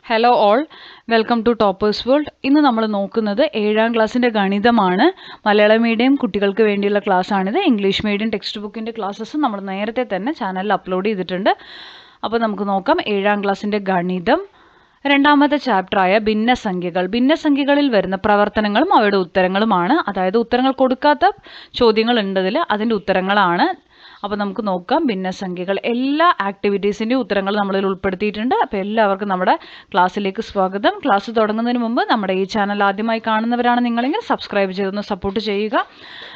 Hello all, welcome to toppers world. ഇന്ന് നമ്മൾ നോക്കുന്നത് 7ാം ക്ലാസ്സിൻ്റെ ഗണിതമാണ്. മലയാളം മീഡിയം കുട്ടികൾക്ക് വേണ്ടിയുള്ള ക്ലാസ്സാണിത്. ഇംഗ്ലീഷ് മീഡിയം ടെക്സ്റ്റ് ബുക്കിൻ്റെ ക്ലാസ്സസ് നമ്മൾ നേരത്തെ തന്നെ ചാനലിൽ അപ്ലോഡ് ചെയ്തിട്ടുണ്ട്. അപ്പോൾ നമുക്ക് നോക്കാം 7ാം ക്ലാസ്സിൻ്റെ ഗണിതം. രണ്ടാമത്തെ ചാപ്റ്ററായ ഭിന്നസംഖ്യകൾ. ഭിന്നസംഖ്യകളിൽ വരുന്ന പ്രവർത്തനങ്ങളും അവയുടെ ഉത്തരങ്ങളുമാണ്. അതായത് ഉത്തരങ്ങൾ കൊടുക്കാത്ത ചോദ്യങ്ങൾ ഉണ്ടതിൽ അതിൻ്റെ ഉത്തരങ്ങളാണ്. അപ്പോൾ നമുക്ക് നോക്കാം ഭിന്നസംഖ്യകൾ. എല്ലാ ആക്ടിവിറ്റീസിൻ്റെയും ഉത്തരങ്ങൾ നമ്മളിൽ ഉൾപ്പെടുത്തിയിട്ടുണ്ട്. അപ്പോൾ എല്ലാവർക്കും നമ്മുടെ ക്ലാസ്സിലേക്ക് സ്വാഗതം. ക്ലാസ് തുടങ്ങുന്നതിന് മുമ്പ് നമ്മുടെ ഈ ചാനൽ ആദ്യമായി കാണുന്നവരാണ് നിങ്ങളെങ്കിൽ സബ്സ്ക്രൈബ് ചെയ്തൊന്ന് സപ്പോർട്ട് ചെയ്യുക.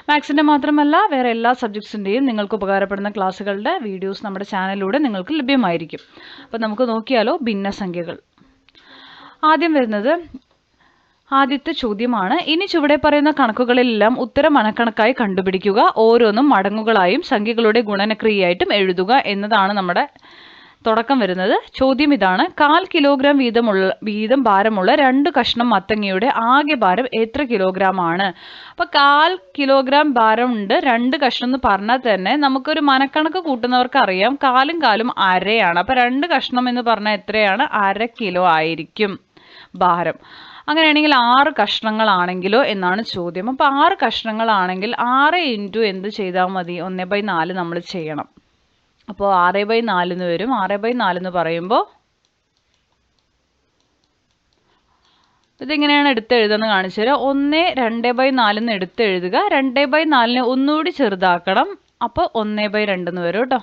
മാത്സിൻ്റെ മാത്രമല്ല വേറെ എല്ലാ സബ്ജക്ട്സിൻ്റെയും നിങ്ങൾക്ക് ഉപകാരപ്പെടുന്ന ക്ലാസ്സുകളുടെ വീഡിയോസ് നമ്മുടെ ചാനലിലൂടെ നിങ്ങൾക്ക് ലഭ്യമായിരിക്കും. അപ്പോൾ നമുക്ക് നോക്കിയാലോ ഭിന്നസംഖ്യകൾ. ആദ്യം വരുന്നത് ആദ്യത്തെ ചോദ്യമാണ്. ഇനി ചുവടെ പറയുന്ന കണക്കുകളിലെല്ലാം ഉത്തരം മനക്കണക്കായി കണ്ടുപിടിക്കുക. ഓരോന്നും മടങ്ങുകളായും സംഖ്യകളുടെ ഗുണനക്രിയയായിട്ടും എഴുതുക എന്നതാണ് നമ്മുടെ തുടക്കം വരുന്നത്. ചോദ്യം ഇതാണ്: 1/4 കിലോഗ്രാം വീതം ഭാരമുള്ള 2 കഷ്ണം മത്തങ്ങയുടെ ആകെ ഭാരം എത്ര കിലോഗ്രാം ആണ്? അപ്പോൾ 1/4 കിലോഗ്രാം ഭാരമുണ്ട് 2 കഷ്ണം എന്ന് പറഞ്ഞാൽ തന്നെ നമുക്കൊരു മനക്കണക്ക് കൂട്ടുന്നവർക്ക് അറിയാം 1/4 കാലും അരയാണ്. അപ്പോൾ 2 കഷ്ണം എന്ന് പറഞ്ഞാൽ എത്രയാണ്? 1/2 കിലോ ആയിരിക്കും ഭാരം. അങ്ങനെയാണെങ്കിൽ 6 കഷ്ണങ്ങളാണെങ്കിലോ എന്നാണ് ചോദ്യം. അപ്പോൾ 6 കഷ്ണങ്ങളാണെങ്കിൽ 6 ഇൻറ്റു എന്ത് ചെയ്താൽ മതി? 1/4 നമ്മൾ ചെയ്യണം. അപ്പോൾ 6/4 എന്ന് വരും. 6/4 എന്ന് പറയുമ്പോൾ ഇതെങ്ങനെയാണ് എടുത്തെഴുതുന്നത് കാണിച്ചു തരാം. 1 2/4 എന്ന് എടുത്തെഴുതുക. 2/4 ഒന്നുകൂടി ചെറുതാക്കണം. അപ്പോൾ 1/2 എന്ന് വരും കേട്ടോ.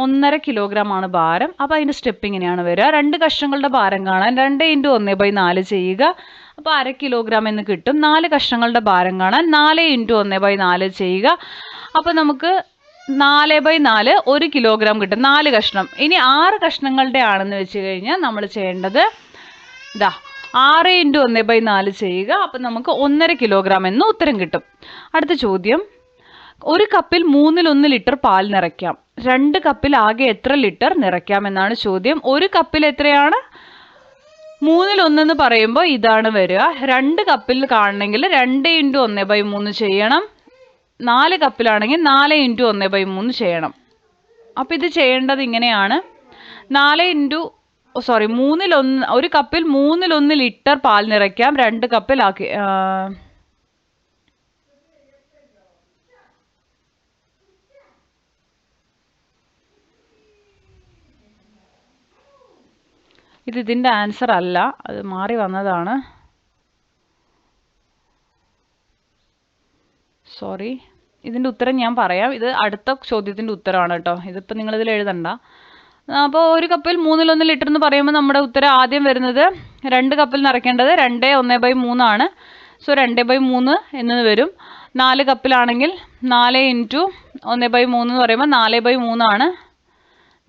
1.5 കിലോഗ്രാം ആണ് ഭാരം. അപ്പോൾ അതിൻ്റെ സ്റ്റെപ്പ് ഇങ്ങനെയാണ് വരിക. 2 കഷ്ണങ്ങളുടെ ഭാരം കാണാൻ 2 ഇൻറ്റു 1/4 ചെയ്യുക. അപ്പോൾ 1/2 കിലോഗ്രാം എന്ന് കിട്ടും. 4 കഷ്ണങ്ങളുടെ ഭാരം കാണാൻ 4 ഇൻറ്റു 1/4 ചെയ്യുക. അപ്പോൾ നമുക്ക് 4/4 1 കിലോഗ്രാം കിട്ടും. 4 കഷ്ണം. ഇനി 6 കഷ്ണങ്ങളുടെ ആണെന്ന് വെച്ച് കഴിഞ്ഞാൽ നമ്മൾ ചെയ്യേണ്ടത് 6 ഇൻറ്റു 1/4 ചെയ്യുക. അപ്പം നമുക്ക് 1.5 കിലോഗ്രാം എന്ന് ഉത്തരം കിട്ടും. അടുത്ത ചോദ്യം: ഒരു കപ്പിൽ 1/3 ലിറ്റർ പാൽ നിറയ്ക്കാം. 2 കപ്പിൽ ആകെ എത്ര ലിറ്റർ നിറയ്ക്കാം എന്നാണ് ചോദ്യം. ഒരു കപ്പിൽ എത്രയാണ്? 1/3 എന്ന് പറയുമ്പോൾ ഇതാണ് വരിക. 2 കപ്പിൽ കാണണമെങ്കിൽ 2 ഇൻറ്റു 1/3 ചെയ്യണം. 4 കപ്പിലാണെങ്കിൽ 4 ഇൻറ്റു 1/3 ചെയ്യണം. അപ്പോൾ ഇത് ചെയ്യേണ്ടത് ഇങ്ങനെയാണ്. 3/1 ഒരു കപ്പിൽ 1/3 ലിറ്റർ പാൽ നിറയ്ക്കാം. 2 കപ്പിലാക്കി ഇതിൻ്റെ ആൻസർ അല്ല, അത് മാറി വന്നതാണ്. സോറി, ഇതിൻ്റെ ഉത്തരം ഞാൻ പറയാം. ഇത് അടുത്ത ചോദ്യത്തിൻ്റെ ഉത്തരമാണ് കേട്ടോ. ഇതിപ്പോൾ നിങ്ങളിതിൽ എഴുതണ്ട. അപ്പോൾ ഒരു കപ്പിൽ 1/3 ലിറ്റർ എന്ന് പറയുമ്പോൾ നമ്മുടെ ഉത്തരം ആദ്യം വരുന്നത് 2 കപ്പിൽ നിറയ്ക്കേണ്ടത് 2/1/3 ആണ്. സോ 2/3 എന്ന് വരും. 4 കപ്പിലാണെങ്കിൽ 4 ഇൻറ്റു 1/3 എന്ന് പറയുമ്പോൾ 4/3 ആണ്.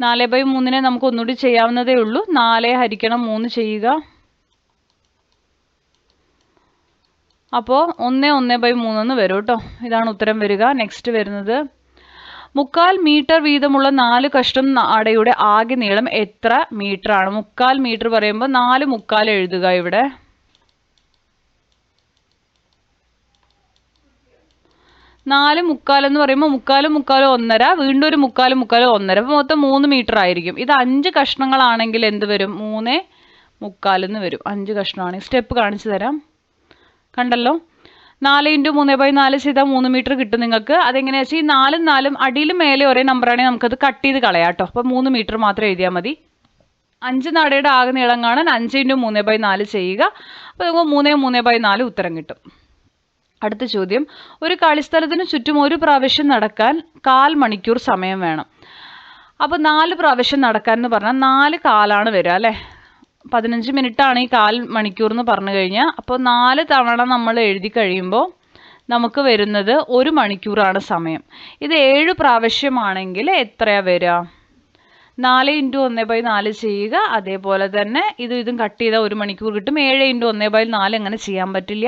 4/3 നമുക്ക് ഒന്നുകൂടി ചെയ്യാവുന്നതേ ഉള്ളൂ. 4 ഹരിക്കണം 3 ചെയ്യുക. അപ്പോൾ 1/3 എന്ന് വരും കേട്ടോ. ഇതാണ് ഉത്തരം വരിക. നെക്സ്റ്റ് വരുന്നത്: 3/4 മീറ്റർ വീതമുള്ള 4 കഷ്ണം അടയുടെ ആകെ നീളം എത്ര മീറ്റർ ആണ്? 3/4 മീറ്റർ പറയുമ്പോൾ 4 3/4 എഴുതുക. ഇവിടെ 4 3/4 എന്ന് പറയുമ്പോൾ 3/4 3/4 1.5, വീണ്ടും ഒരു 3/4 3/4 1.5. അപ്പോൾ മൊത്തം 3 മീറ്റർ ആയിരിക്കും. ഇത് 5 കഷ്ണങ്ങളാണെങ്കിൽ എന്ത് വരും? 3 3/4 എന്ന് വരും. 5 കഷ്ണമാണെങ്കിൽ സ്റ്റെപ്പ് കാണിച്ചു തരാം. കണ്ടല്ലോ, 4 ഇൻറ്റു 3/4 ചെയ്താൽ 3 മീറ്റർ കിട്ടും നിങ്ങൾക്ക്. അതെങ്ങനെയാ വെച്ചാൽ ഈ 4 4 അടിയിലും മേലെ ഒരേ നമ്പറാണെങ്കിൽ നമുക്കത് കട്ട് ചെയ്ത് കളയാം കേട്ടോ. അപ്പോൾ 3 മീറ്റർ മാത്രം എഴുതിയാൽ മതി. 5 നടയുടെ ആകെ നീളം കാണാൻ 5 ഇൻറ്റു 3/4 ചെയ്യുക. അപ്പോൾ നമുക്ക് 3 3/4 ഉത്തരം കിട്ടും. അടുത്ത ചോദ്യം: ഒരു കളിസ്ഥലത്തിന് ചുറ്റും ഒരു പ്രാവശ്യം നടക്കാൻ 1/4 മണിക്കൂർ സമയം വേണം. അപ്പോൾ 4 പ്രാവശ്യം നടക്കാൻ എന്ന് പറഞ്ഞാൽ 4 കാലാണ് വരിക അല്ലേ. 15 മിനിറ്റാണ് ഈ 1/4 മണിക്കൂർ എന്ന് പറഞ്ഞു കഴിഞ്ഞാൽ. അപ്പോൾ 4 തവണ നമ്മൾ എഴുതി കഴിയുമ്പോൾ നമുക്ക് വരുന്നത് 1 മണിക്കൂറാണ് സമയം. ഇത് 7 പ്രാവശ്യമാണെങ്കിൽ എത്രയാണ് വരിക? 4 ഇൻറ്റു 1/4 ചെയ്യുക. അതേപോലെ തന്നെ ഇതും കട്ട് ചെയ്താൽ 1 മണിക്കൂർ കിട്ടും. 7 ഇൻറ്റു 1/4 അങ്ങനെ ചെയ്യാൻ പറ്റില്ല.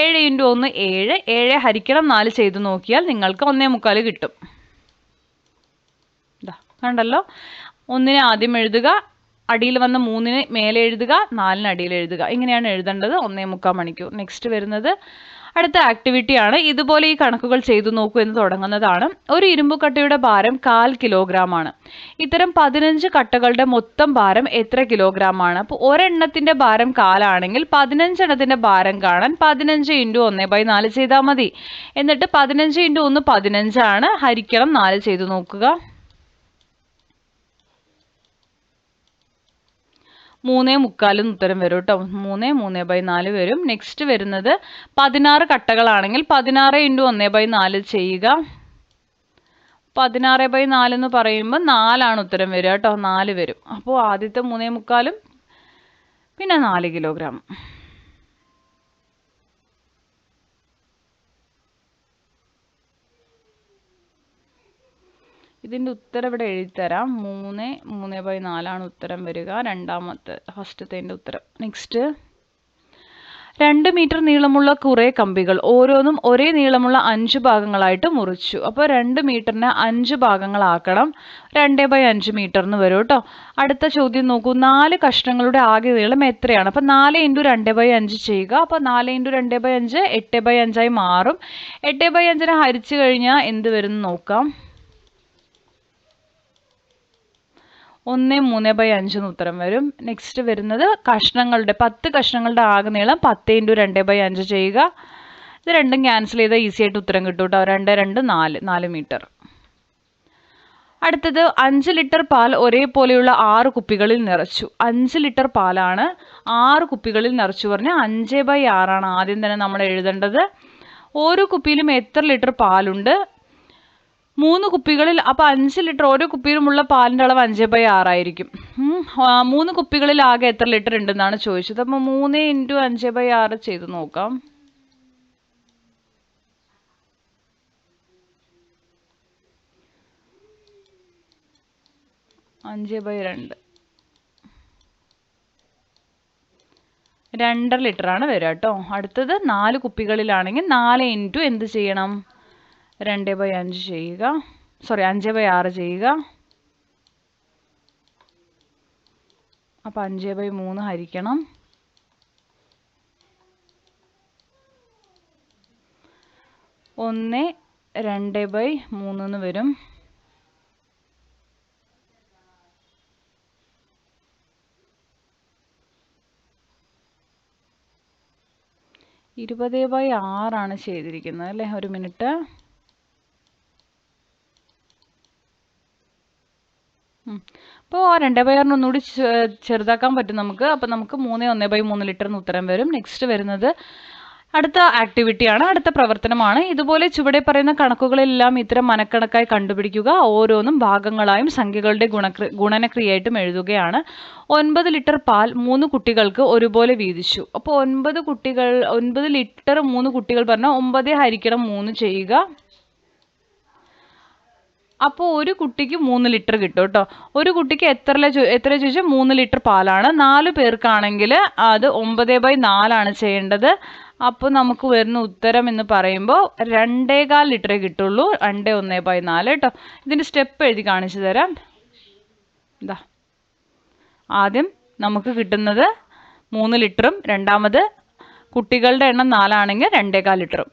7 ഇൻറ്റു 1 7. 7 ഹരിക്കണം 4 ചെയ്ത് നോക്കിയാൽ നിങ്ങൾക്ക് 1/4 കിട്ടും. കണ്ടല്ലോ, 1 ആദ്യം എഴുതുക, അടിയിൽ വന്ന 3 മേലെ എഴുതുക, 4 അടിയിൽ എഴുതുക. ഇങ്ങനെയാണ് എഴുതേണ്ടത്. 1/4 മണിക്കൂർ. നെക്സ്റ്റ് വരുന്നത് അടുത്ത ആക്ടിവിറ്റിയാണ്. ഇതുപോലെ ഈ കണക്കുകൾ ചെയ്തു നോക്കൂ എന്ന് തുടങ്ങുന്നതാണ്. ഒരു ഇരുമ്പുകട്ടയുടെ ഭാരം 1/4 കിലോഗ്രാം ആണ്. ഇത്തരം 15 കട്ടകളുടെ മൊത്തം ഭാരം എത്ര കിലോഗ്രാം ആണ്? അപ്പോൾ ഒരെണ്ണത്തിന്റെ ഭാരം 1/4 ആണെങ്കിൽ 15 എണ്ണത്തിന്റെ ഭാരം കാണാൻ 15 × 1/4 ചെയ്താൽ മതി. എന്നിട്ട് 15 × 1 15 ആണ്, ഹരിക്കണം 4 ചെയ്തു നോക്കുക. 3/4 ഉത്തരം വരും കേട്ടോ. 3/4 വരും. നെക്സ്റ്റ് വരുന്നത് 16 കട്ടകളാണെങ്കിൽ 16 × 1/4 ചെയ്യുക. 16/4 എന്ന് പറയുമ്പോൾ 4 ഉത്തരം വരിക കേട്ടോ. 4 വരും. അപ്പോൾ ആദ്യത്തെ 3/4 പിന്നെ 4 കിലോഗ്രാം. ഇതിൻ്റെ ഉത്തരം ഇവിടെ എഴുതിത്തരാം. 3/4 ഉത്തരം വരിക. ഫസ്റ്റത്തേൻ്റെ ഉത്തരം. നെക്സ്റ്റ് 2 മീറ്റർ നീളമുള്ള കുറേ കമ്പികൾ ഓരോന്നും ഒരേ നീളമുള്ള 5 ഭാഗങ്ങളായിട്ട് മുറിച്ചു. അപ്പോൾ 2 മീറ്ററിനെ 5 ഭാഗങ്ങളാക്കണം. 2/5 മീറ്റർ എന്ന് വരും കേട്ടോ. അടുത്ത ചോദ്യം നോക്കൂ. 4 കഷ്ണങ്ങളുടെ ആകെ നീളം എത്രയാണ്? അപ്പോൾ 4 × 2/5 ചെയ്യുക. അപ്പോൾ 4 × 2/5 8/5 ആയി മാറും. 8/5 ഹരിച്ചു കഴിഞ്ഞാൽ എന്ത് വരും നോക്കാം. 1/3/5 ഉത്തരം വരും. നെക്സ്റ്റ് വരുന്നത് 10 കഷ്ണങ്ങളുടെ ആകെ നീളം 10 × 2/5 ചെയ്യുക. ഇത് രണ്ടും ക്യാൻസൽ ചെയ്താൽ ഈസി ആയിട്ട് ഉത്തരം കിട്ടും കേട്ടോ. 2 2 4 മീറ്റർ. അടുത്തത് 5 ലിറ്റർ പാൽ ഒരേപോലെയുള്ള 6 കുപ്പികളിൽ നിറച്ചു. 5 ലിറ്റർ പാലാണ് 6 കുപ്പികളിൽ നിറച്ചു പറഞ്ഞാൽ 5/6 ആണ് ആദ്യം തന്നെ നമ്മൾ എഴുതേണ്ടത്. ഓരോ കുപ്പിയിലും എത്ര ലിറ്റർ പാലുണ്ട്? 3 കുപ്പികളിൽ. അപ്പോൾ 5 ലിറ്റർ ഓരോ കുപ്പിയിലുമുള്ള പാലിൻ്റെ അളവ് 5/6 ആയിരിക്കും. 3 കുപ്പികളിൽ ആകെ എത്ര ലിറ്റർ ഉണ്ടെന്നാണ് ചോദിച്ചത്. അപ്പോൾ 3 × 5/6 ചെയ്ത് നോക്കാം. 5/2 2.5 ലിറ്റർ ആണ് വരിക കേട്ടോ. അടുത്തത് 4 കുപ്പികളിലാണെങ്കിൽ 4 × എന്ത് ചെയ്യണം? 2/5 ചെയ്യുക. 5/6 ചെയ്യുക. അപ്പോൾ 5/3 ഹരിക്കണം. 1 2/3 എന്ന് വരും. 20/6 ആണ് ചെയ്തിരിക്കുന്നത് അല്ലേ. ഒരു മിനിറ്റ്. അപ്പോൾ 2/6 ഒന്നുകൂടി ചെറുതാക്കാൻ പറ്റും നമുക്ക്. അപ്പോൾ നമുക്ക് 1/3 ലിറ്റർ എന്ന് ഉത്തരം വരും. നെക്സ്റ്റ് വരുന്നത് അടുത്ത ആക്ടിവിറ്റിയാണ്, അടുത്ത പ്രവർത്തനമാണ്. ഇതുപോലെ ചുവടെ പറയുന്ന കണക്കുകളെല്ലാം ഇത്തരം മനക്കണക്കായി കണ്ടുപിടിക്കുക. ഓരോന്നും ഭാഗങ്ങളായും സംഖ്യകളുടെ ഗുണനക്രിയയായിട്ടും എഴുതുകയാണ്. 9 ലിറ്റർ പാൽ 3 കുട്ടികൾക്ക് ഒരുപോലെ വീതിച്ചു. അപ്പോൾ 9 ലിറ്റർ 3 കുട്ടികൾ പറഞ്ഞാൽ 9 ഹരിക്കണം 3 ചെയ്യുക. അപ്പോൾ ഒരു കുട്ടിക്ക് 3 ലിറ്റർ കിട്ടും കേട്ടോ. ഒരു കുട്ടിക്ക് എത്ര ചോദിച്ചാൽ 3 ലിറ്റർ പാലാണ്. 4 പേർക്കാണെങ്കിൽ അത് 9/4 ആണ് ചെയ്യേണ്ടത്. അപ്പോൾ നമുക്ക് വരുന്ന ഉത്തരം എന്ന് പറയുമ്പോൾ 2.25 ലിറ്ററേ കിട്ടുള്ളൂ. 2 1/4 കേട്ടോ. ഇതിൻ്റെ സ്റ്റെപ്പ് എഴുതി കാണിച്ചു തരാം. ഇതാ ആദ്യം നമുക്ക് കിട്ടുന്നത് 3 ലിറ്ററും രണ്ടാമത് കുട്ടികളുടെ എണ്ണം 4 ആണെങ്കിൽ 2.25 ലിറ്ററും.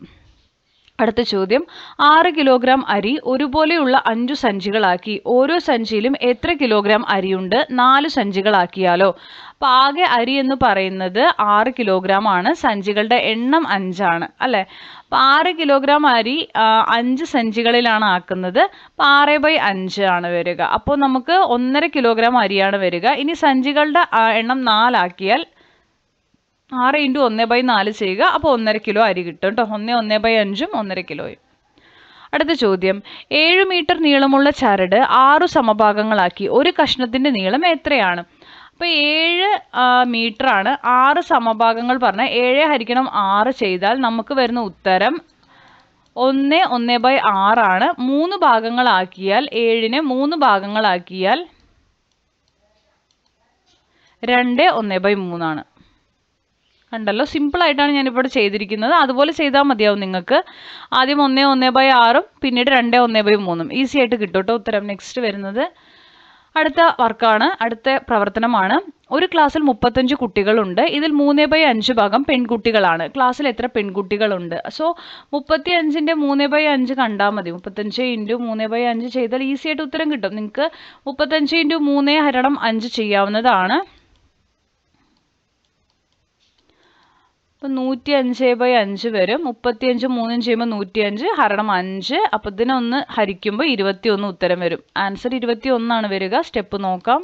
അടുത്ത ചോദ്യം 6 കിലോഗ്രാം അരി ഒരുപോലെയുള്ള 5 സഞ്ചികളാക്കി. ഓരോ സഞ്ചിയിലും എത്ര കിലോഗ്രാം അരിയുണ്ട്? 4 സഞ്ചികളാക്കിയാലോ? അപ്പോൾ ആകെ അരി എന്ന് പറയുന്നത് 6 കിലോഗ്രാം ആണ്. സഞ്ചികളുടെ എണ്ണം 5 ആണ് അല്ലേ. അപ്പോൾ 6 കിലോഗ്രാം അരി 5 സഞ്ചികളിലാണ് ആക്കുന്നത്. അപ്പോൾ 6/5 ആണ് വരിക. അപ്പോൾ നമുക്ക് 1.5 കിലോഗ്രാം അരിയാണ് വരിക. ഇനി സഞ്ചികളുടെ എണ്ണം 4 ആക്കിയാൽ 6 × 1/4 ചെയ്യുക. അപ്പോൾ 1.5 കിലോ അരി കിട്ടും കേട്ടോ. 1/5 1.5 കിലോയും. അടുത്ത ചോദ്യം 7 മീറ്റർ നീളമുള്ള ചരട് 6 സമഭാഗങ്ങളാക്കി. ഒരു കഷ്ണത്തിൻ്റെ നീളം എത്രയാണ്? അപ്പോൾ 7 മീറ്റർ ആണ്. 6 സമഭാഗങ്ങൾ പറഞ്ഞാൽ 7 ഹരിക്കണം 6 ചെയ്താൽ നമുക്ക് വരുന്ന ഉത്തരം 1/6 ആണ്. 3 ഭാഗങ്ങളാക്കിയാൽ 7നെ 3 ഭാഗങ്ങളാക്കിയാൽ 2 1/3 ആണ്. കണ്ടല്ലോ, സിമ്പിളായിട്ടാണ് ഞാനിവിടെ ചെയ്തിരിക്കുന്നത്. അതുപോലെ ചെയ്താൽ മതിയാവും നിങ്ങൾക്ക്. ആദ്യം 1 1/6 പിന്നീട് 2 1/3 ഈസി ആയിട്ട് കിട്ടും കേട്ടോ ഉത്തരം. നെക്സ്റ്റ് വരുന്നത് അടുത്ത വർക്കാണ്, അടുത്ത പ്രവർത്തനമാണ്. ഒരു ക്ലാസ്സിൽ 35 കുട്ടികളുണ്ട്. ഇതിൽ 3/5 ഭാഗം പെൺകുട്ടികളാണ്. ക്ലാസ്സിൽ എത്ര പെൺകുട്ടികളുണ്ട്? സോ 35ന്റെ 3/5 കണ്ടാൽ മതി. 35 × 3/5 ചെയ്താൽ ഈസി ആയിട്ട് ഉത്തരം കിട്ടും. നിങ്ങൾക്ക് 35 × 3/5 ചെയ്യാവുന്നതാണ്. അപ്പം 105/5 വരും. 35 3 ചെയ്യുമ്പോൾ 105 × 5. അപ്പം ഇതിനൊന്ന് ഹരിക്കുമ്പോൾ 21 ഉത്തരം വരും. ആൻസർ 21 വരിക. സ്റ്റെപ്പ് നോക്കാം.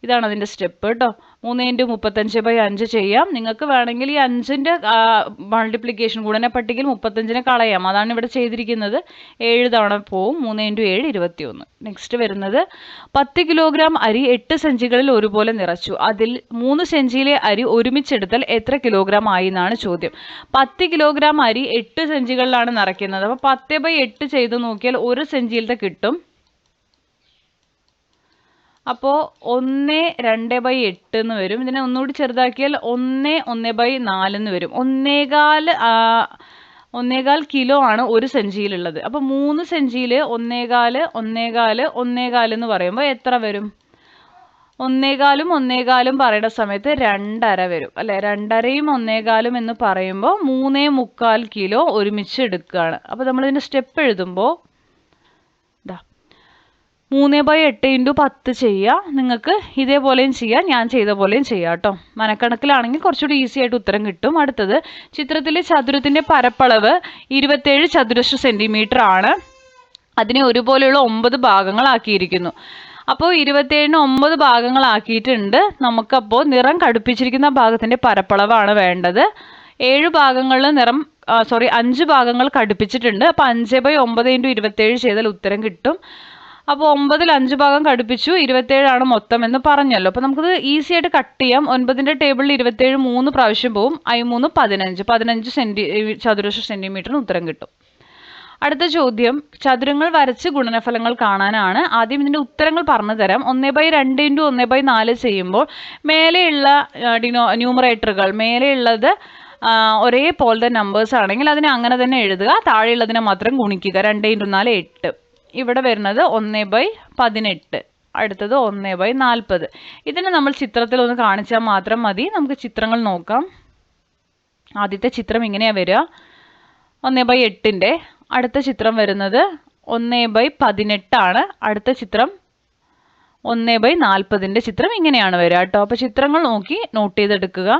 ഇതാണ് അതിൻ്റെ സ്റ്റെപ്പ് കേട്ടോ. 3 × 35/5 ചെയ്യാം. നിങ്ങൾക്ക് വേണമെങ്കിൽ ഈ 5ൻ്റെ മൾട്ടിപ്ലിക്കേഷൻ ഗുണന പട്ടികയിൽ 35നെ കളയാം. അതാണ് ഇവിടെ ചെയ്തിരിക്കുന്നത്. 7 തവണ പോവും. 3 × 7 21. നെക്സ്റ്റ് വരുന്നത് 10 കിലോഗ്രാം അരി 8 സെഞ്ചികളിൽ ഒരുപോലെ നിറച്ചു. അതിൽ 3 സെഞ്ചിയിലെ അരി ഒരുമിച്ചെടുത്താൽ എത്ര കിലോഗ്രാം ആയി എന്നാണ് ചോദ്യം. 10 കിലോഗ്രാം അരി 8 സെഞ്ചികളിലാണ് നിറയ്ക്കുന്നത്. അപ്പോൾ 10/8 ചെയ്ത് നോക്കിയാൽ 1 സെഞ്ചിയിലത്തെ കിട്ടും. അപ്പോൾ 1 2/8 എന്ന് വരും. ഇതിനെ ഒന്നുകൂടി ചെറുതാക്കിയാൽ 1 1/4 വരും. 1.25 കിലോ ആണ് 1 സെഞ്ചിയിലുള്ളത്. അപ്പോൾ 3 സെഞ്ചിയിൽ 1.25 1.25 1.25 എന്ന് പറയുമ്പോൾ എത്ര വരും? 1.25 1.25 പറയുന്ന സമയത്ത് 2.5 വരും അല്ലേ? 2.5 1.25 എന്ന് പറയുമ്പോൾ 3.25 കിലോ ഒരുമിച്ച് എടുക്കുകയാണ്. അപ്പോൾ നമ്മളിതിൻ്റെ സ്റ്റെപ്പ് എഴുതുമ്പോൾ 3/8 × 10 ചെയ്യുക. നിങ്ങൾക്ക് ഇതേപോലെയും ചെയ്യാം, ഞാൻ ചെയ്ത പോലെയും ചെയ്യാം കേട്ടോ. മനക്കണക്കിലാണെങ്കിൽ കുറച്ചുകൂടി ഈസി ആയിട്ട് ഉത്തരം കിട്ടും. അടുത്തത് ചിത്രത്തിലെ ചതുരത്തിൻ്റെ പരപ്പളവ് 27 ചതുരശ്ര സെൻറ്റിമീറ്റർ ആണ്. അതിനെ ഒരുപോലെയുള്ള 9 ഭാഗങ്ങളാക്കിയിരിക്കുന്നു. അപ്പോൾ 27ന് 9 ഭാഗങ്ങളാക്കിയിട്ടുണ്ട്. നമുക്കപ്പോൾ നിറം കടുപ്പിച്ചിരിക്കുന്ന ഭാഗത്തിൻ്റെ പരപ്പളവാണ് വേണ്ടത്. 7 ഭാഗങ്ങളിൽ 5 ഭാഗങ്ങൾ കടുപ്പിച്ചിട്ടുണ്ട്. അപ്പോൾ 5/9 × 27 ചെയ്താൽ ഉത്തരം കിട്ടും. അപ്പോൾ 9ൽ 5 ഭാഗം കടുപ്പിച്ചു, 27 ആണ് മൊത്തം എന്ന് പറഞ്ഞല്ലോ. അപ്പോൾ നമുക്കത് ഈസി ആയിട്ട് കട്ട് ചെയ്യാം. 9ൻ്റെ ടേബിളിൽ 27 3 പ്രാവശ്യം പോവും. 3 15 ചതുരശ്ര സെൻറ്റിമീറ്ററിന് ഉത്തരം കിട്ടും. അടുത്ത ചോദ്യം ചതുരങ്ങൾ വരച്ച് ഗുണനഫലങ്ങൾ കാണാനാണ്. ആദ്യം ഇതിൻ്റെ ഉത്തരങ്ങൾ പറഞ്ഞു തരാം. 1/2 × 1/4 ചെയ്യുമ്പോൾ മേലെയുള്ള ന്യൂമറേറ്ററുകൾ മേലെയുള്ളത് ഒരേപോലത്തെ നമ്പേഴ്സ് ആണെങ്കിൽ അതിനെ അങ്ങനെ തന്നെ എഴുതുക. താഴെയുള്ളതിനെ മാത്രം ഗുണിക്കുക. 2 × 4 8. ഇവിടെ വരുന്നത് 1/18. അടുത്തത് 1/40. ഇതിനെ നമ്മൾ ചിത്രത്തിൽ ഒന്ന് കാണിച്ചാൽ മാത്രം മതി. നമുക്ക് ചിത്രങ്ങൾ നോക്കാം. ആദ്യത്തെ ചിത്രം ഇങ്ങനെയാണ് വരിക, 1/8ൻ്റെ. അടുത്ത ചിത്രം വരുന്നത് 1/18 ആണ്. അടുത്ത ചിത്രം 1/40ൻ്റെ ചിത്രം ഇങ്ങനെയാണ് വരിക കേട്ടോ. അപ്പോൾ ചിത്രങ്ങൾ നോക്കി നോട്ട് ചെയ്തെടുക്കുക.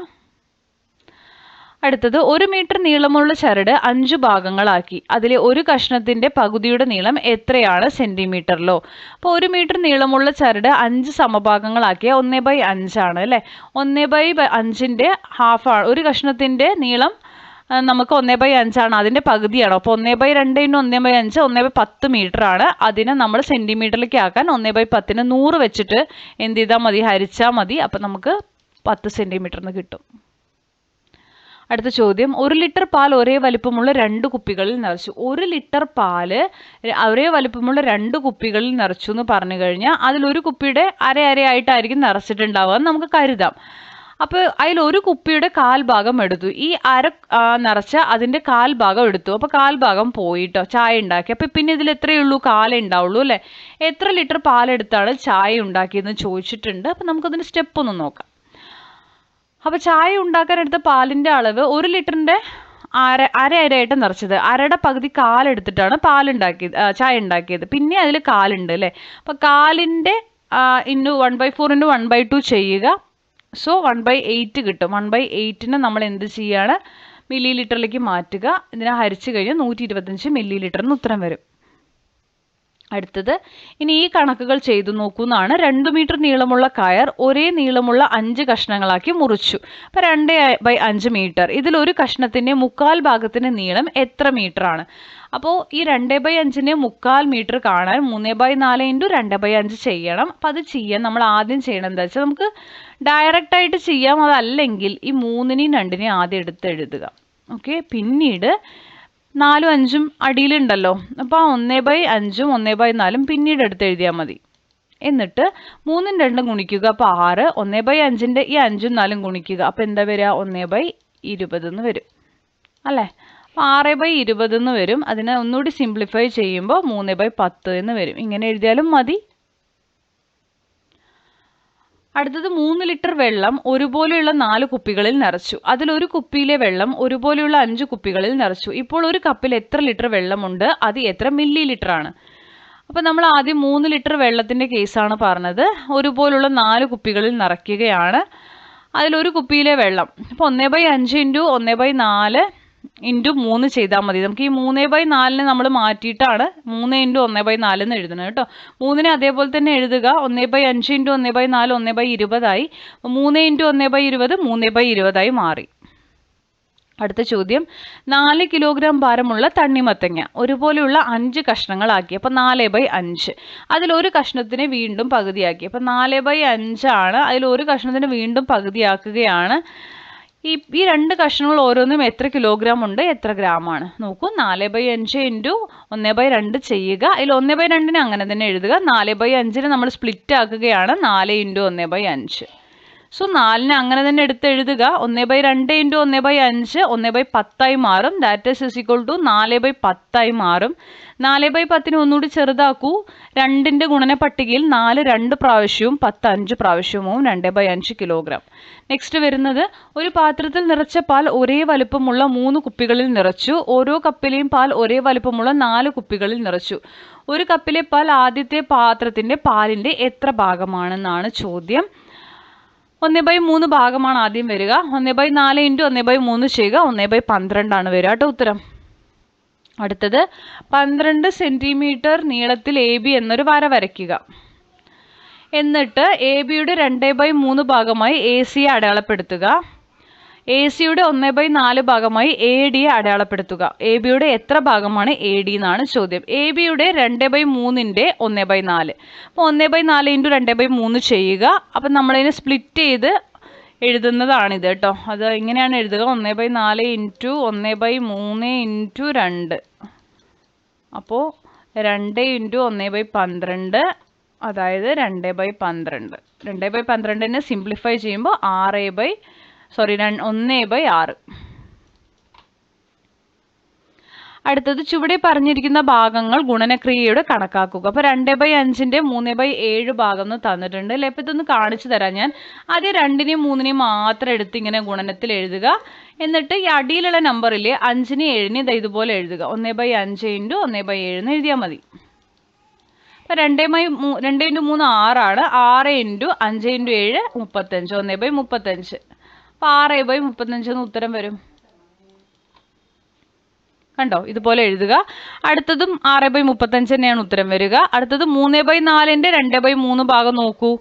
അടുത്തത് 1 മീറ്റർ നീളമുള്ള ചരട് 5 ഭാഗങ്ങളാക്കി. അതിലെ ഒരു കഷ്ണത്തിന്റെ പകുതിയുടെ നീളം എത്രയാണ് സെന്റിമീറ്ററിലോ? അപ്പോൾ 1 മീറ്റർ നീളമുള്ള ചരട് 5 സമഭാഗങ്ങളാക്കിയ 1/5 ആണ് അല്ലേ? 1/5ൻ്റെ ഹാഫ് ആണ്. ഒരു കഷ്ണത്തിന്റെ നീളം നമുക്ക് 1/5 ആണ്, അതിൻ്റെ പകുതിയാണ്. അപ്പോൾ 1/2 × 1/5 1/10 മീറ്റർ ആണ്. അതിനെ നമ്മൾ സെൻറ്റിമീറ്ററിലേക്ക് ആക്കാൻ 1/10ന് 100 വെച്ചിട്ട് എന്ത് ചെയ്താൽ മതി? ഹരിച്ചാൽ മതി. അപ്പം നമുക്ക് 10 സെൻറ്റിമീറ്ററിന് കിട്ടും. അടുത്ത ചോദ്യം 1 ലിറ്റർ പാൽ ഒരേ വലിപ്പമുള്ള 2 കുപ്പികളിൽ നിറച്ചു. 1 ലിറ്റർ പാല് ഒരേ വലിപ്പമുള്ള 2 കുപ്പികളിൽ നിറച്ചു എന്ന് പറഞ്ഞു കഴിഞ്ഞാൽ അതിലൊരു കുപ്പിയുടെ അരയായിട്ടായിരിക്കും നിറച്ചിട്ടുണ്ടാവുക എന്ന് നമുക്ക് കരുതാം. അപ്പോൾ അതിലൊരു കുപ്പിയുടെ 1/4 ഭാഗം എടുത്തു. ഈ അര നിറച്ച അതിൻ്റെ 1/4 ഭാഗം എടുത്തു. അപ്പോൾ 1/4 ഭാഗം പോയിട്ടോ, ചായ ഉണ്ടാക്കി. അപ്പോൾ പിന്നെ ഇതിൽ എത്രയേ ഉള്ളൂ? 1/4 ഉണ്ടാവുള്ളൂ അല്ലേ? എത്ര ലിറ്റർ പാലെടുത്താണ് ചായ ഉണ്ടാക്കിയതെന്ന് ചോദിച്ചിട്ടുണ്ട്. അപ്പോൾ നമുക്കതിൻ്റെ സ്റ്റെപ്പ് ഒന്ന് നോക്കാം. അപ്പോൾ ചായ ഉണ്ടാക്കാൻ എടുത്ത പാലിൻ്റെ അളവ് 1 ലിറ്ററിൻ്റെ അരയായിട്ട് നിറച്ചത്. അരയുടെ പകുതി 1/4 എടുത്തിട്ടാണ് ചായ ഉണ്ടാക്കിയത്. പിന്നെ അതിൽ 1/4 ഉണ്ട് അല്ലേ? അപ്പോൾ 1/4ൻ്റെ × 1/4 × 1/2 ചെയ്യുക. സോ 1/8 കിട്ടും. 1/8നെ നമ്മൾ എന്ത് ചെയ്യുകയാണ്? മില്ലി ലിറ്ററിലേക്ക് മാറ്റുക. ഇതിനെ ഹരിച്ചു കഴിഞ്ഞാൽ 125 മില്ലി ലിറ്ററിന് ഉത്തരം വരും. അടുത്തത് ഇനി ഈ കണക്കുകൾ ചെയ്തു നോക്കുന്നതാണ്. 2 മീറ്റർ നീളമുള്ള കയർ ഒരേ നീളമുള്ള 5 കഷ്ണങ്ങളാക്കി മുറിച്ചു. അപ്പോൾ 2/5 മീറ്റർ. ഇതിലൊരു കഷ്ണത്തിൻ്റെ 1/4 ഭാഗത്തിൻ്റെ നീളം എത്ര മീറ്റർ ആണ്? അപ്പോൾ ഈ 2/5നെ 1/4 മീറ്റർ കാണാൻ 3/4 × 2/5 ചെയ്യണം. അപ്പം അത് ചെയ്യാൻ നമ്മൾ ആദ്യം ചെയ്യണം എന്താ വെച്ചാൽ നമുക്ക് ഡയറക്റ്റായിട്ട് ചെയ്യാം. അതല്ലെങ്കിൽ ഈ 3നെയും 2നെയും ആദ്യം എടുത്ത് എഴുതുക. ഓക്കെ, പിന്നീട് 4ഉം 5ഉം അടിയിലുണ്ടല്ലോ. അപ്പോൾ 1/5ഉം 1/4ഉം പിന്നീട് എടുത്ത് എഴുതിയാൽ മതി. എന്നിട്ട് 3ഉം 2ഉം ഗുണിക്കുക. അപ്പോൾ 6. 1/5ൻ്റെ ഈ 5ഉം 4ഉം ഗുണിക്കുക. അപ്പോൾ എന്താ വരിക? 1/20 എന്ന് വരും അല്ലേ? അപ്പോൾ 6/20 എന്ന് വരും. അതിനെ ഒന്നുകൂടി സിംപ്ലിഫൈ ചെയ്യുമ്പോൾ 3/10 എന്ന് വരും. ഇങ്ങനെ എഴുതിയാലും മതി. അടുത്തത് 3 ലിറ്റർ വെള്ളം ഒരുപോലെയുള്ള 4 കുപ്പികളിൽ നിറച്ചു. അതിലൊരു കുപ്പിയിലെ വെള്ളം ഒരുപോലെയുള്ള 5 കുപ്പികളിൽ നിറച്ചു. ഇപ്പോൾ ഒരു കപ്പിൽ എത്ര ലിറ്റർ വെള്ളമുണ്ട്? അത് എത്ര മില്ലി ലിറ്റർ ആണ്? അപ്പോൾ നമ്മൾ ആദ്യം 3 ലിറ്റർ വെള്ളത്തിൻ്റെ കേസാണ് പറഞ്ഞത്. ഒരുപോലുള്ള 4 കുപ്പികളിൽ നിറയ്ക്കുകയാണ്. അതിലൊരു കുപ്പിയിലെ വെള്ളം അപ്പോൾ 1/5 ഇൻറ്റു 1/4 ഇൻറ്റു 3 ചെയ്താൽ മതി. നമുക്ക് ഈ 3/4 നമ്മൾ മാറ്റിയിട്ടാണ് 3 ഇൻറ്റു 1/4 എന്ന് എഴുതുന്നത് കേട്ടോ. 3നെ അതേപോലെ തന്നെ എഴുതുക. 1/5 ഇൻറ്റു 1/4 1/20 ആയി. 3 ഇൻറ്റു 1/20 3/20 മാറി. അടുത്ത ചോദ്യം, 4 കിലോഗ്രാം ഭാരമുള്ള തണ്ണിമത്തങ്ങ ഒരുപോലെയുള്ള 5 കഷ്ണങ്ങളാക്കി. അപ്പോൾ 4/5. അതിലൊരു കഷ്ണത്തിനെ വീണ്ടും പകുതിയാക്കി. അപ്പോൾ 4/5 ആണ്. അതിലൊരു കഷ്ണത്തിന് വീണ്ടും പകുതിയാക്കുകയാണ്. ഈ 2 കഷ്ണങ്ങൾ ഓരോന്നും എത്ര കിലോഗ്രാം ഉണ്ട്, എത്ര ഗ്രാമാണ്? നോക്കൂ, 4/5 ഇൻറ്റു 1/2 ചെയ്യുക. അതിൽ 1/2 അങ്ങനെ തന്നെ എഴുതുക. 4/5 നമ്മൾ സ്പ്ലിറ്റ് ആക്കുകയാണ്. 4 ഇൻറ്റു 1/5. സോ 4നെ അങ്ങനെ തന്നെ എടുത്ത് എഴുതുക. 1/2 ഇൻറ്റു 1/5 1/10 മാറും. ദാറ്റ് ഈസ് ഈക്വൽ ടു 4/10 മാറും. 4/10 ഒന്നുകൂടി ചെറുതാക്കൂ. 2ൻ്റെ ഗുണന പട്ടികയിൽ 4 2 പ്രാവശ്യവും 10 5 പ്രാവശ്യവും 2/5 കിലോഗ്രാം. നെക്സ്റ്റ് വരുന്നത്, ഒരു പാത്രത്തിൽ നിറച്ച പാൽ ഒരേ വലുപ്പമുള്ള 3 കുപ്പികളിൽ നിറച്ചു. ഓരോ കപ്പിലെയും പാൽ ഒരേ വലുപ്പമുള്ള 4 കുപ്പികളിൽ നിറച്ചു. ഒരു കപ്പിലെ പാൽ ആദ്യത്തെ പാത്രത്തിൻ്റെ പാലിൻ്റെ എത്ര ഭാഗമാണെന്നാണ് ചോദ്യം. 1/3 ഭാഗമാണ് ആദ്യം വരിക. 1/4 ഇൻറ്റു 1/3 ചെയ്യുക. 1/12 ആണ് വരിക കേട്ടോ ഉത്തരം. അടുത്തത്, 12 സെൻറ്റിമീറ്റർ നീളത്തിൽ AB എന്നൊരു വര വരയ്ക്കുക. എന്നിട്ട് AB-യുടെ 2/3 ഭാഗമായി AC-യെ അടയാളപ്പെടുത്തുക. AC-യുടെ 1/4 ഭാഗമായി AD-യെ അടയാളപ്പെടുത്തുക. AB-യുടെ എത്ര ഭാഗമാണ് AD എന്നാണ് ചോദ്യം. AB-യുടെ 2/3ൻ്റെ 1/4. അപ്പോൾ 1/4 ഇൻറ്റു 2/3 ചെയ്യുക. അപ്പം നമ്മളതിനെ സ്പ്ലിറ്റ് ചെയ്ത് എഴുതുന്നതാണിത് കേട്ടോ. അത് ഇങ്ങനെയാണ് എഴുതുക. 1/4 ഇൻറ്റു 1/3 ഇൻറ്റു 2. അപ്പോൾ 2 ഇൻറ്റു 1/12, അതായത് 2/12. 2/12നെ സിംപ്ലിഫൈ ചെയ്യുമ്പോൾ 1/6. അടുത്തത്, ചുവടെ പറഞ്ഞിരിക്കുന്ന ഭാഗങ്ങൾ ഗുണനക്രിയയുടെ കണക്കാക്കുക. അപ്പോൾ 2/5ൻ്റെ 3/7 ഭാഗം എന്ന് തന്നിട്ടുണ്ട് അല്ലേ. അപ്പോൾ ഇതൊന്ന് കാണിച്ചു തരാം ഞാൻ. ആദ്യം 2നെയും 3നെയും മാത്രം എടുത്ത് ഇങ്ങനെ ഗുണനത്തിൽ എഴുതുക. എന്നിട്ട് ഈ അടിയിലുള്ള നമ്പറിലെ 5നെയും 7നെയും ഇതുപോലെ എഴുതുക. 1/5 ഇൻറ്റു 1/7 എന്ന് എഴുതിയാൽ മതി. അപ്പോൾ 2 ഇൻറ്റു 3 6 ആണ്. 6 ഇൻറ്റു 5 ഇൻറ്റു 7 35. 1/35. അപ്പോൾ 6/35 എന്ന് ഉത്തരം വരും. കണ്ടോ, ഇതുപോലെ എഴുതുക. അടുത്തതും 6/35 തന്നെയാണ് ഉത്തരം വരിക. അടുത്തത് 3/4ൻ്റെ 2/3 ഭാഗം നോക്കൂ.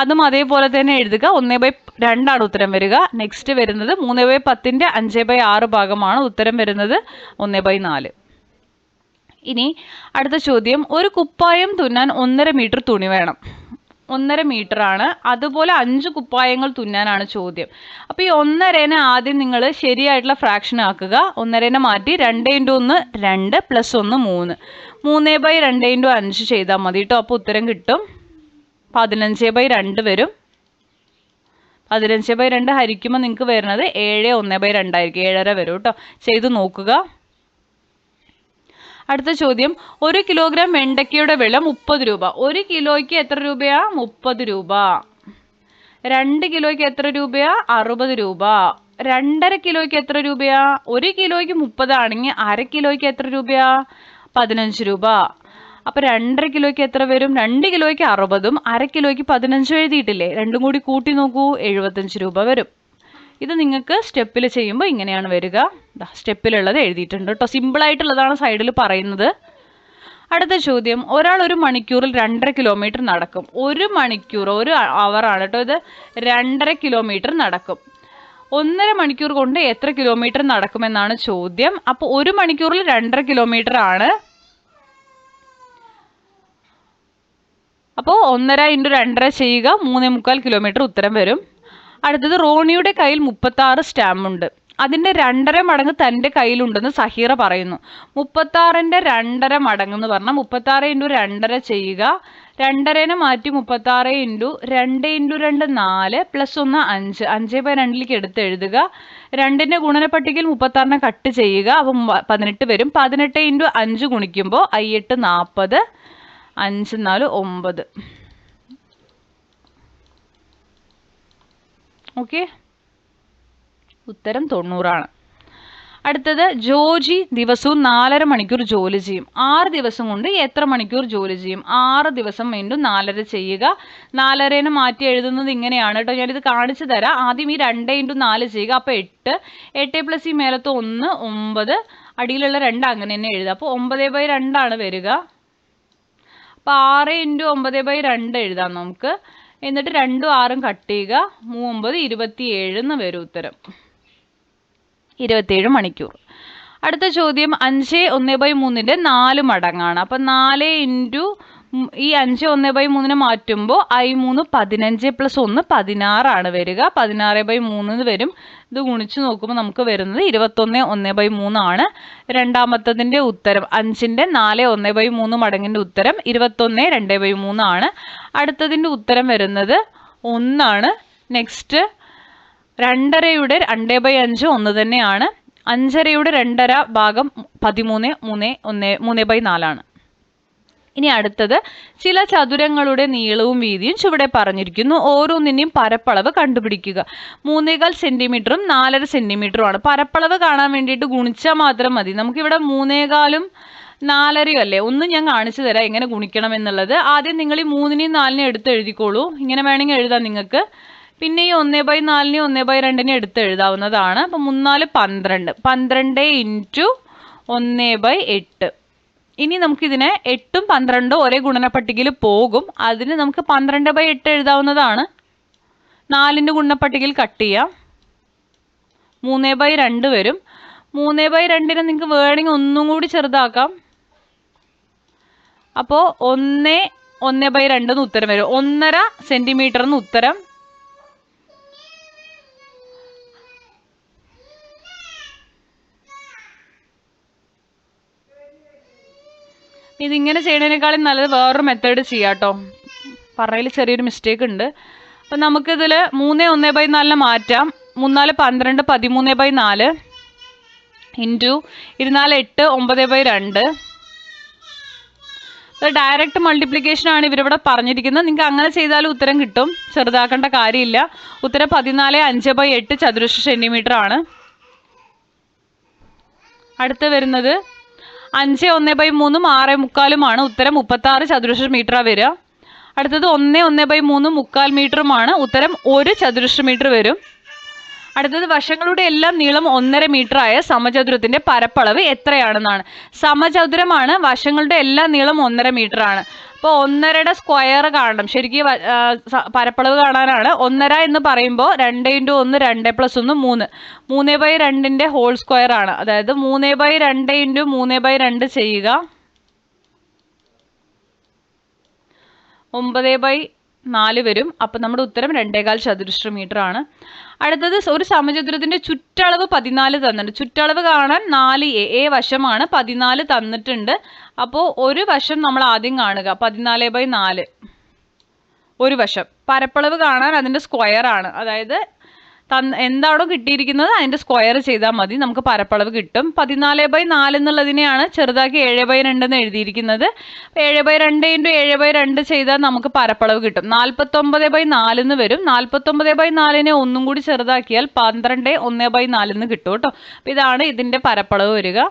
അതും അതേപോലെ തന്നെ എഴുതുക. 1/2 ആണ് ഉത്തരം വരിക. നെക്സ്റ്റ് വരുന്നത് 3/10ൻ്റെ 5/6 ഭാഗമാണ് ഉത്തരം വരുന്നത് 1/4. ഇനി അടുത്ത ചോദ്യം, ഒരു കുപ്പായം തുന്നാൻ 1.5 മീറ്റർ തുണി വേണം. 1.5 മീറ്റർ ആണ്. അതുപോലെ 5 കുപ്പായങ്ങൾ തുന്നാനാണ് ചോദ്യം. അപ്പോൾ ഈ 1.5നെ ആദ്യം നിങ്ങൾ ശരിയായിട്ടുള്ള ഫ്രാക്ഷൻ ആക്കുക. 1.5നെ മാറ്റി 2 ഇൻറ്റു 1 2 പ്ലസ് 1 3. 3/2 ഇൻറ്റു 5 ചെയ്താൽ മതി കേട്ടോ. അപ്പോൾ ഉത്തരം കിട്ടും 15/2 വരും. 15/2 ഹരിക്കുമ്പോൾ നിങ്ങൾക്ക് വരുന്നത് 7 1/2 ആയിരിക്കും. 7.5 വരും കേട്ടോ. ചെയ്ത് നോക്കുക. അടുത്ത ചോദ്യം, 1 കിലോഗ്രാം വെണ്ടയ്ക്കയുടെ വില 30 രൂപ. 1 കിലോയ്ക്ക് എത്ര രൂപയാ? 30 രൂപ. 2 കിലോയ്ക്ക് എത്ര രൂപയാ? 60 രൂപ. 2.5 കിലോയ്ക്ക് എത്ര രൂപയാ? 1 കിലോയ്ക്ക് 30 ആണെങ്കിൽ 1/2 കിലോയ്ക്ക് എത്ര രൂപയാ? 15 രൂപ. അപ്പോൾ 2.5 കിലോയ്ക്ക് എത്ര വരും? 2 കിലോയ്ക്ക് 60ഉം 1/2 കിലോയ്ക്ക് 15 എഴുതിയിട്ടില്ലേ? രണ്ടും കൂടി കൂട്ടി നോക്കൂ, 75 രൂപ വരും. ഇത് നിങ്ങൾക്ക് സ്റ്റെപ്പിൽ ചെയ്യുമ്പോൾ ഇങ്ങനെയാണ് വരിക. സ്റ്റെപ്പിലുള്ളത് എഴുതിയിട്ടുണ്ട് കേട്ടോ. സിമ്പിളായിട്ടുള്ളതാണ് സൈഡിൽ പറയുന്നത്. അടുത്ത ചോദ്യം, ഒരാൾ 1 മണിക്കൂറിൽ 2.5 കിലോമീറ്റർ നടക്കും. 1 മണിക്കൂർ 1 അവറാണ് കേട്ടോ. ഇത് 2.5 കിലോമീറ്റർ നടക്കും. 1.5 മണിക്കൂർ കൊണ്ട് എത്ര കിലോമീറ്റർ നടക്കുമെന്നാണ് ചോദ്യം. അപ്പോൾ 1 മണിക്കൂറിൽ 2.5 കിലോമീറ്റർ ആണ്. അപ്പോൾ 1.5 ഇൻറ്റു 2.5 ചെയ്യുക. 3.25 കിലോമീറ്റർ ഉത്തരം വരും. അടുത്തത്, റോണിയുടെ കയ്യിൽ 36 സ്റ്റാമ്പുണ്ട്. അതിൻ്റെ 2.5 മടങ്ങ് തൻ്റെ കയ്യിലുണ്ടെന്ന് സഹീറ പറയുന്നു. 36ൻ്റെ 2.5 മടങ്ങ് എന്ന് പറഞ്ഞാൽ 36 ഇൻറ്റു 2.5 ചെയ്യുക. 2.5നെ മാറ്റി 36 ഇൻറ്റു 2 ഇൻറ്റു 2 4 പ്ലസ് 1 5. 5/2ലേക്ക് എടുത്ത് എഴുതുക. 2ൻ്റെ ഗുണന പട്ടികയിൽ 36നെ കട്ട് ചെയ്യുക. അപ്പം 18 വരും. 18 ഇൻറ്റു 5 ഗുണിക്കുമ്പോൾ 8 40. 5 4 9. ഓക്കെ, ഉത്തരം 90 അടുത്തത് ജോജി ദിവസവും 4.5 മണിക്കൂർ ജോലി ചെയ്യും. 6 ദിവസം കൊണ്ട് എത്ര മണിക്കൂർ ജോലി ചെയ്യും? 6 ദിവസം വീണ്ടും 4.5 ചെയ്യുക. 4.5 മാറ്റി എഴുതുന്നത് ഇങ്ങനെയാണ് കേട്ടോ. ഞാനിത് കാണിച്ചു തരാം. ആദ്യം ഈ 2 × 4 ചെയ്യുക. അപ്പോൾ 8, 8 പ്ലസ് ഈ മേലത്തെ 1, 9, അടിയിലുള്ള 2 അങ്ങനെ തന്നെ എഴുതുക. അപ്പോൾ 9/2 ആണ് വരിക. അപ്പോൾ 6 × 9/2 എഴുതാം നമുക്ക്. എന്നിട്ട് 2ഉം 6ഉം കട്ട് ചെയ്യുക. 3 9 27 എന്ന് വരും ഉത്തരം. 27 മണിക്കൂർ. അടുത്ത ചോദ്യം 5 1/3 4 മടങ്ങാണ്. അപ്പം 4 × ഈ 5 1/3 മാറ്റുമ്പോൾ i3 15 + 1 16 ആണ് വരിക. 16/3 വരും. ഇത് ഗുണിച്ച് നോക്കുമ്പോൾ നമുക്ക് വരുന്നത് 21 1/3 ആണ്. രണ്ടാമത്തതിൻ്റെ ഉത്തരം 5ൻ്റെ 4 1/3 മടങ്ങിൻ്റെ ഉത്തരം 21 2/3 ആണ്. അടുത്തതിൻ്റെ ഉത്തരം വരുന്നത് 1 ആണ്. നെക്സ്റ്റ് 2.5-യുടെ 2/5 1 തന്നെയാണ്. 5.5-യുടെ 2.5 ഭാഗം 13 3/4 ആണ്. ഇനി അടുത്തത് ചില ചതുരങ്ങളുടെ നീളവും വീതിയും ചുവടെ പറഞ്ഞിരിക്കുന്നു. ഓരോന്നിൻ്റെയും പരപ്പളവ് കണ്ടുപിടിക്കുക. 3.25 സെൻറ്റിമീറ്ററും 4.5 സെൻറ്റിമീറ്ററും ആണ്. പരപ്പളവ് കാണാൻ വേണ്ടിയിട്ട് ഗുണിച്ചാൽ മാത്രം മതി. നമുക്കിവിടെ 3.25 4.5 അല്ലേ. ഒന്ന് ഞാൻ കാണിച്ചു തരാം എങ്ങനെ ഗുണിക്കണം എന്നുള്ളത്. ആദ്യം നിങ്ങൾ ഈ 3നെയും 4നെയും എടുത്ത് എഴുതിക്കോളൂ. ഇങ്ങനെ വേണമെങ്കിൽ എഴുതാം നിങ്ങൾക്ക്. പിന്നെ ഈ 1/4നെയും 1/2നെയും എടുത്ത് എഴുതാവുന്നതാണ്. അപ്പം 3 4 12 × 1/8. ഇനി നമുക്കിതിനെ 8ഉം 12ഉം ഒരേ ഗുണനപ്പട്ടികയിൽ പോകും. അതിന് നമുക്ക് 12/8 എഴുതാവുന്നതാണ്. 4ൻ്റെ ഗുണനപ്പട്ടികയിൽ കട്ട് ചെയ്യാം. 3/2 വരും. 3/2നെ നിങ്ങൾക്ക് വേണമെങ്കിൽ ഒന്നും കൂടി ചെറുതാക്കാം. അപ്പോൾ 1/2 ഉത്തരം വരും. 1.5 സെൻറ്റിമീറ്റർ എന്ന് ഉത്തരം. ഇതിങ്ങനെ ചെയ്യുന്നതിനേക്കാളും നല്ലത് വേറൊരു മെത്തേഡ് ചെയ്യാം കേട്ടോ. പറഞ്ഞതിൽ ചെറിയൊരു മിസ്റ്റേക്ക് ഉണ്ട്. അപ്പം നമുക്കിതിൽ 3 1/4 മാറ്റാം. 3 4 12 13/4 ഇൻറ്റു 24 8 9/2. ഡയറക്റ്റ് മൾട്ടിപ്ലിക്കേഷൻ ആണ് ഇവരിവിടെ പറഞ്ഞിരിക്കുന്നത്. നിങ്ങൾക്ക് അങ്ങനെ ചെയ്താലും ഉത്തരം കിട്ടും. ചെറുതാക്കേണ്ട കാര്യമില്ല. ഉത്തരം 14 5/8 ചതുരശ്ര സെൻറ്റിമീറ്റർ ആണ്. അടുത്ത് വരുന്നത് 5 1/3 6.25 ഉത്തരം 36 ചതുരശ്ര മീറ്ററാണ് വരിക. അടുത്തത് 1 1/3 3/4 മീറ്ററുമാണ്. ഉത്തരം 1 ചതുരശ്ര മീറ്റർ വരും. അടുത്തത് വശങ്ങളുടെ എല്ലാം നീളം 1.5 മീറ്റർ ആയ സമചതുരത്തിന്റെ പരപ്പളവ് എത്രയാണെന്നാണ്. സമചതുരമാണ്, വശങ്ങളുടെ എല്ലാ നീളം 1.5 മീറ്റർ ആണ്. അപ്പോൾ 1.5യുടെ സ്ക്വയർ കാണണം. ശരിക്കും പരപ്പളവ് കാണാനാണ്. 1.5 എന്ന് പറയുമ്പോൾ 2 × 1 2 + 1 3 3/2ൻ്റെ ഹോൾ സ്ക്വയർ ആണ്. അതായത് 3/2 × 3/2 ചെയ്യുക. 9/4 വരും. അപ്പം നമ്മുടെ ഉത്തരം 2.25 ചതുരശ്ര മീറ്റർ ആണ്. അടുത്തത് ഒരു സമചതുരത്തിന്റെ ചുറ്റളവ് 14 തന്നിട്ടുണ്ട്. ചുറ്റളവ് കാണാൻ 4a വശമാണ്. 14 തന്നിട്ടുണ്ട്. അപ്പോൾ ഒരു വശം നമ്മൾ ആദ്യം കാണുക. 14/4 ഒരു വശം. പരപ്പളവ് കാണാൻ അതിൻ്റെ സ്ക്വയർ ആണ്. അതായത് എന്താണോ കിട്ടിയിരിക്കുന്നത് അതിൻ്റെ സ്ക്വയർ ചെയ്താൽ മതി, നമുക്ക് പരപ്പളവ് കിട്ടും. 14/4 എന്നുള്ളതിനെയാണ് ചെറുതാക്കി 7/2 എന്ന് എഴുതിയിരിക്കുന്നത്. 7/2 × 7/2 ചെയ്താൽ നമുക്ക് പരപ്പളവ് കിട്ടും. 49/4 എന്ന് വരും. 49/4നെ ഒന്നും കൂടി ചെറുതാക്കിയാൽ 12 1/4 എന്ന് കിട്ടും കേട്ടോ. അപ്പോൾ ഇതാണ് ഇതിൻ്റെ പരപ്പളവ് വരിക.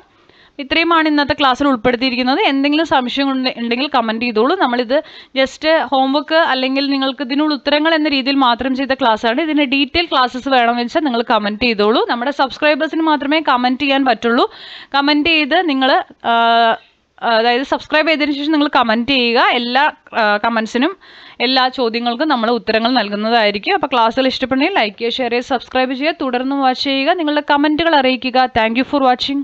ഇത്രയുമാണ് ഇന്നത്തെ ക്ലാസ്സിൽ ഉൾപ്പെടുത്തിയിരിക്കുന്നത്. എന്തെങ്കിലും സംശയം ഉണ്ടെങ്കിൽ കമൻറ്റ് ചെയ്തോളൂ. നമ്മളിത് ജസ്റ്റ് ഹോംവർക്ക് അല്ലെങ്കിൽ നിങ്ങൾക്ക് ഇതിനുള്ള ഉത്തരങ്ങൾ എന്ന രീതിയിൽ മാത്രം ചെയ്ത ക്ലാസ്സാണ്. ഇതിൻ്റെ ഡീറ്റെയിൽ ക്ലാസ്സസ് വേണമെന്ന് വെച്ചാൽ നിങ്ങൾ കമൻറ്റ് ചെയ്തോളൂ. നമ്മുടെ സബ്സ്ക്രൈബേഴ്സിന് മാത്രമേ കമൻറ്റ് ചെയ്യാൻ പറ്റുള്ളൂ. കമൻറ്റ് ചെയ്ത് നിങ്ങൾ അതായത് സബ്സ്ക്രൈബ് ചെയ്തതിന് ശേഷം നിങ്ങൾ കമൻറ്റ് ചെയ്യുക. എല്ലാ കമൻസിനും എല്ലാ ചോദ്യങ്ങൾക്കും നമ്മൾ ഉത്തരങ്ങൾ നൽകുന്നതായിരിക്കും. അപ്പോൾ ക്ലാസ്സുകൾ ഇഷ്ടപ്പെടുന്നെങ്കിൽ ലൈക്ക് ചെയ്യുക, ഷെയർ ചെയ്യുക, സബ്സ്ക്രൈബ് ചെയ്യുക. തുടർന്ന് വാച്ച് ചെയ്യുക. നിങ്ങളുടെ കമൻറ്റുകൾ അറിയിക്കുക. Thank you for watching.